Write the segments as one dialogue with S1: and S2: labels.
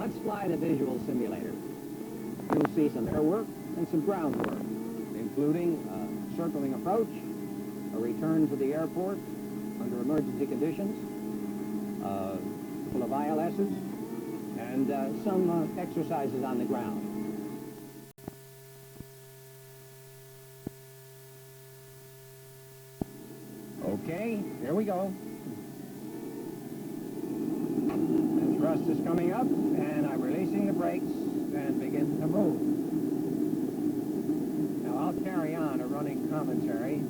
S1: Let's fly the visual simulator. You'll see some air work and some ground work, including a circling approach, a return to the airport under emergency conditions, full of ILSs, and some exercises on the ground. Okay, here we go. The thrust is coming up, and I'm releasing the brakes and begin to move. Now I'll carry on a running commentary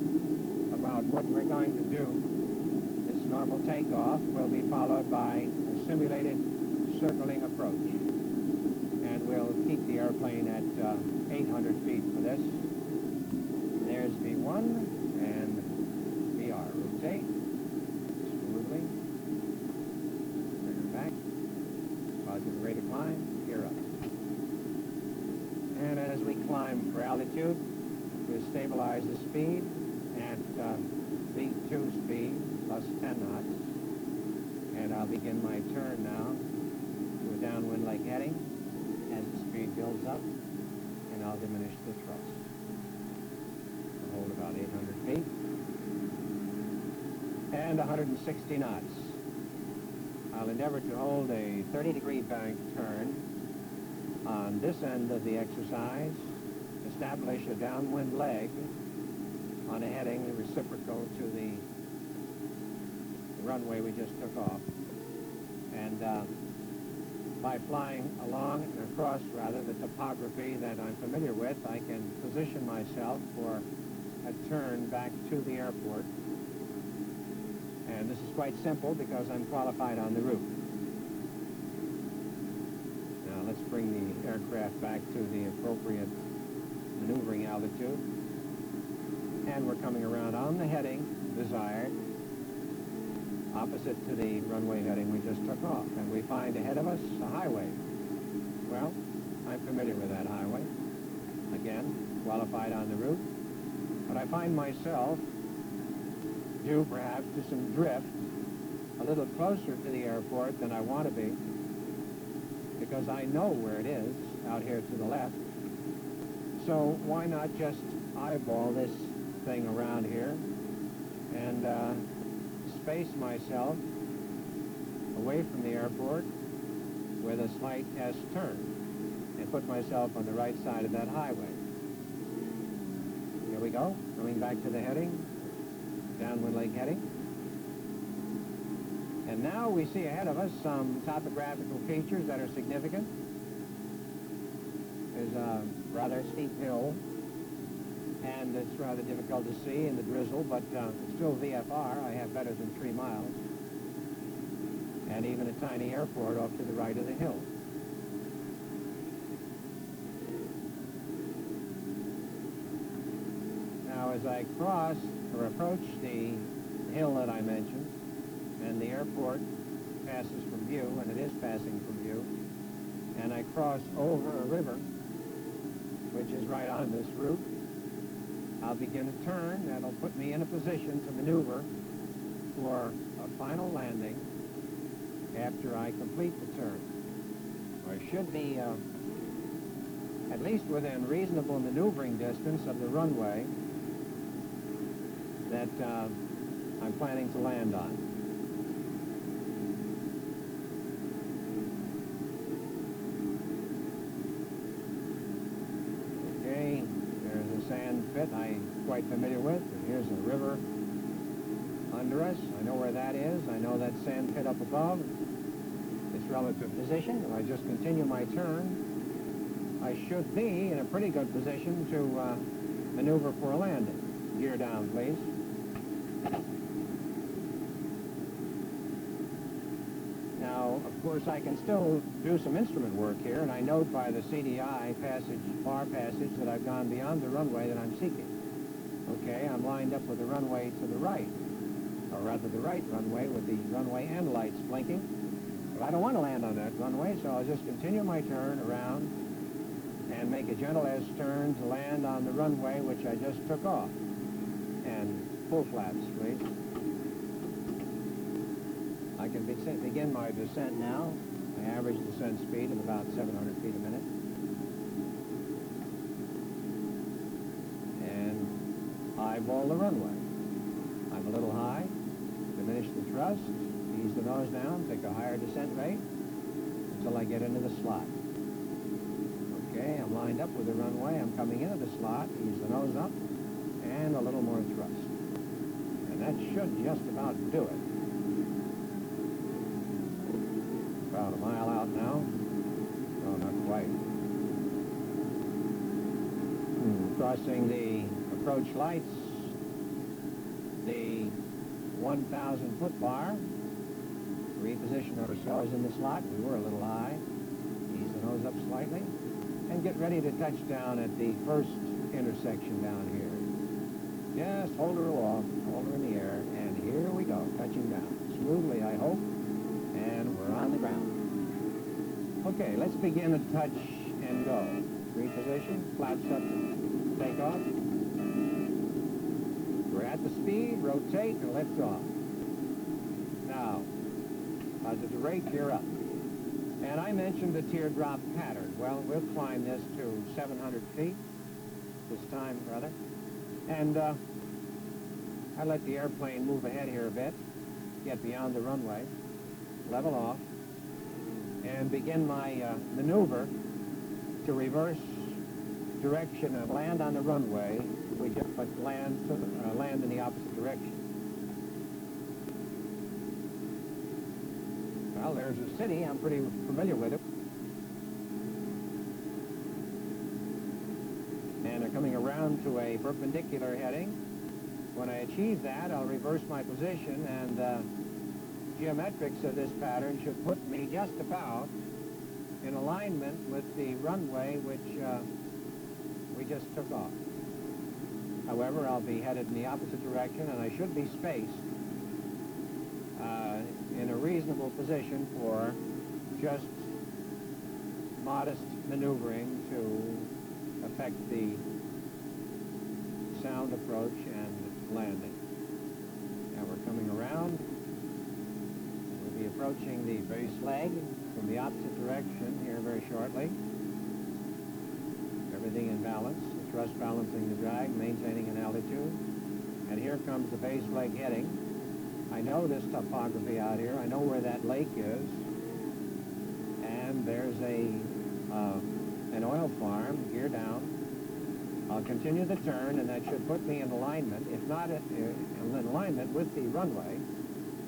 S1: about what we're going to do. This normal takeoff will be followed by a simulated circling approach. And we'll keep the airplane at 800 feet for this. There's V1 and VR. Rotate smoothly. Bring her back. Positive rate of climb. Gear up. And as we climb for altitude, we'll stabilize the speed at V2 speed plus 10 knots. And I'll begin my turn now to a downwind like heading as the speed builds up, and I'll diminish the thrust. I'll hold about 800 feet and 160 knots. I'll endeavor to hold a 30-degree bank turn on this end of the exercise, establish a downwind leg on a heading reciprocal to the runway we just took off. And by flying along and across, rather, the topography that I'm familiar with, I can position myself for a turn back to the airport. And this is quite simple because I'm qualified on the route. Now let's bring the aircraft back to the appropriate maneuvering altitude. And we're coming around on the heading desired, opposite to the runway heading we just took off. And we find ahead of us a highway. Well, I'm familiar with that highway. Again, qualified on the route. But I find myself due perhaps to some drift a little closer to the airport than I want to be, because I know where it is out here to the left. So why not just eyeball this thing around here and space myself away from the airport with a slight S-turn and put myself on the right side of that highway. Here we go, coming back to the heading, downwind leg heading. And now we see ahead of us some topographical features that are significant. There's a rather steep hill, and it's rather difficult to see in the drizzle, but it's still VFR. I have better than 3 miles. And even a tiny airport off to the right of the hill. Now as I cross or approach the hill that I mentioned, and the airport passes from view, and it is passing from view, and I cross over a river, which is right on this route, I'll begin a turn that'll put me in a position to maneuver for a final landing after I complete the turn. I should be at least within reasonable maneuvering distance of the runway that I'm planning to land on. Okay, there's a sand pit I'm quite familiar with. And here's a river under us. I know where that is. I know that sand pit up above. Its relative position. If I just continue my turn, I should be in a pretty good position to maneuver for a landing. Gear down, please. Now, of course, I can still do some instrument work here, and I note by the CDI bar passage that I've gone beyond the runway that I'm seeking. Okay, I'm lined up with the runway to the right, or rather the right runway with the runway and lights blinking. But I don't want to land on that runway, so I'll just continue my turn around and make a gentle S-turn to land on the runway which I just took off. And full flaps, please. I can begin my descent now, Average descent speed of about 700 feet a minute. And eyeball the runway. I'm a little high. Diminish the thrust. Ease the nose down. Take a higher descent rate until I get into the slot. Okay, I'm lined up with the runway. I'm coming into the slot. Ease the nose up. And a little more thrust. And that should just about do it. About a mile out now. Oh, not quite. Crossing the approach lights, the 1,000-foot bar. Reposition ourselves in the slot. We were a little high. Ease the nose up slightly. And get ready to touch down at the first intersection down here. Just hold her aloft, hold her in the air, and here we go, touching down. Smoothly, I hope. And we're on the ground. Okay, let's begin a touch and go. Reposition, flaps up, take off. We're at the speed, rotate, and lift off. Now, positive rate, gear up. And I mentioned the teardrop pattern. Well, we'll climb this to 700 feet this time, brother. And I let the airplane move ahead here a bit, get beyond the runway, level off, and begin my maneuver to reverse direction and land on the runway. We just land in the opposite direction. Well, there's a city. I'm pretty familiar with it. And I'm coming around to a perpendicular heading. When I achieve that, I'll reverse my position, and geometrics of this pattern should put me just about in alignment with the runway which we just took off. However, I'll be headed in the opposite direction, and I should be spaced in a reasonable position for just modest maneuvering to affect the sound approach and landing. Now we're coming around. We'll be approaching the base leg from the opposite direction here very shortly. Everything in balance, the thrust balancing the drag, maintaining an altitude. And here comes the base leg heading. I know this topography out here. I know where that lake is. And there's an oil farm, gear down. I'll continue the turn, and that should put me in alignment, if not in alignment with the runway,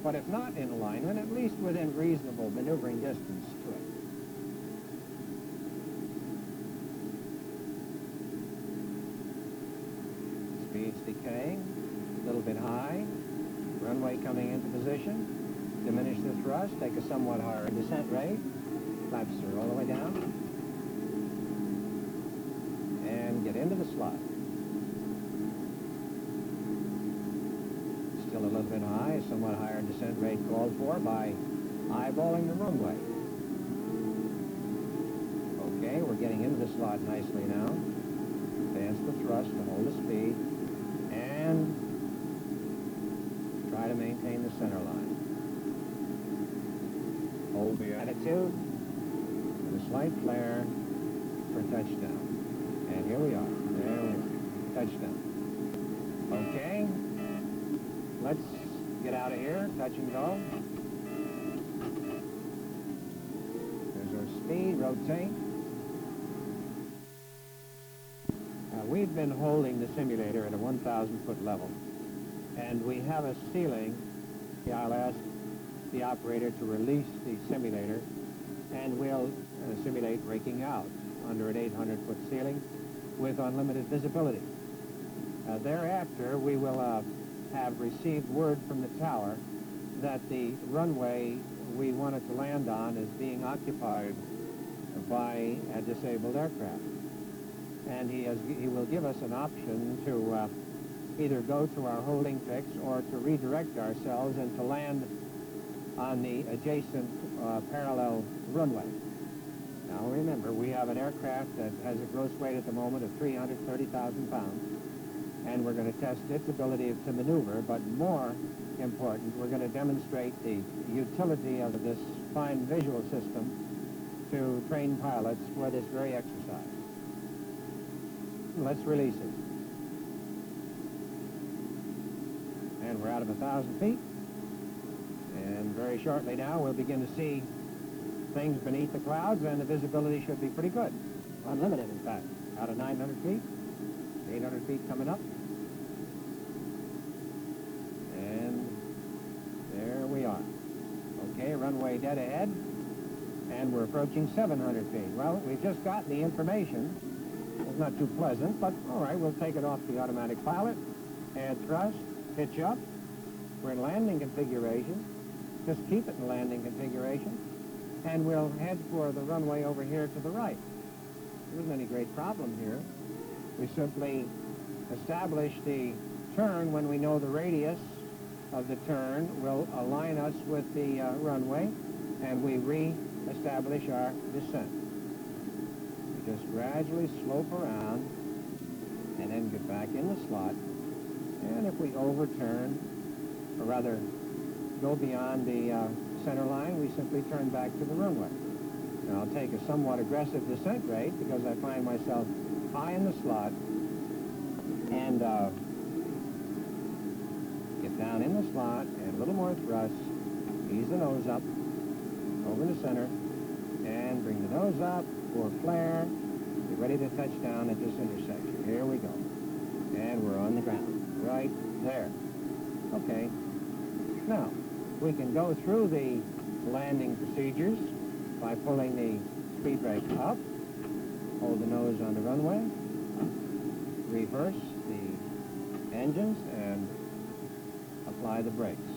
S1: but if not in alignment, at least within reasonable maneuvering distance to it. Speed's decaying, a little bit high. Runway coming into position. Diminish the thrust, take a somewhat higher descent rate. Flaps are all the way down. And get into the slot. Still a little bit high, a somewhat higher descent rate called for by eyeballing the runway. Okay, we're getting into the slot nicely now. Advance the thrust to hold the speed. And try to maintain the center line. Hold the attitude and a slight flare for touchdown. And here we are. There we are. Touchdown. Okay. Let's get out of here. Touch and go. There's our speed. Rotate. We've been holding the simulator at a 1,000-foot level. And we have a ceiling. I'll ask the operator to release the simulator, and we'll simulate breaking out under an 800-foot ceiling with unlimited visibility. Thereafter, we will have received word from the tower that the runway we wanted to land on is being occupied by a disabled aircraft. And he will give us an option to either go to our holding fix or to redirect ourselves and to land on the adjacent parallel runway. Now remember, we have an aircraft that has a gross weight at the moment of 330,000 pounds, and we're going to test its ability to maneuver, but more important, we're going to demonstrate the utility of this fine visual system to train pilots for this very exercise. Let's release it. And we're out of 1,000 feet. And very shortly now we'll begin to see things beneath the clouds, and the visibility should be pretty good. Unlimited, in fact. Out of 900 feet, 800 feet coming up. And there we are. Okay, runway dead ahead. And we're approaching 700 feet. Well, we've just gotten the information. It's not too pleasant, but all right, we'll take it off the automatic pilot. Add thrust, pitch up. We're in landing configuration. Just keep it in landing configuration. And we'll head for the runway over here to the right. There isn't any great problem here. We simply establish the turn when we know the radius of the turn will align us with the runway, and we re-establish our descent. We just gradually slope around and then get back in the slot. And if we overturn, or rather go beyond the center line, we simply turn back to the runway. Now I'll take a somewhat aggressive descent rate because I find myself high in the slot, and get down in the slot, and a little more thrust, ease the nose up, over the center, and bring the nose up for flare, get ready to touch down at this intersection. Here we go. And we're on the ground, right there. Okay. Now, we can go through the landing procedures by pulling the speed brake up, hold the nose on the runway, reverse the engines, and apply the brakes.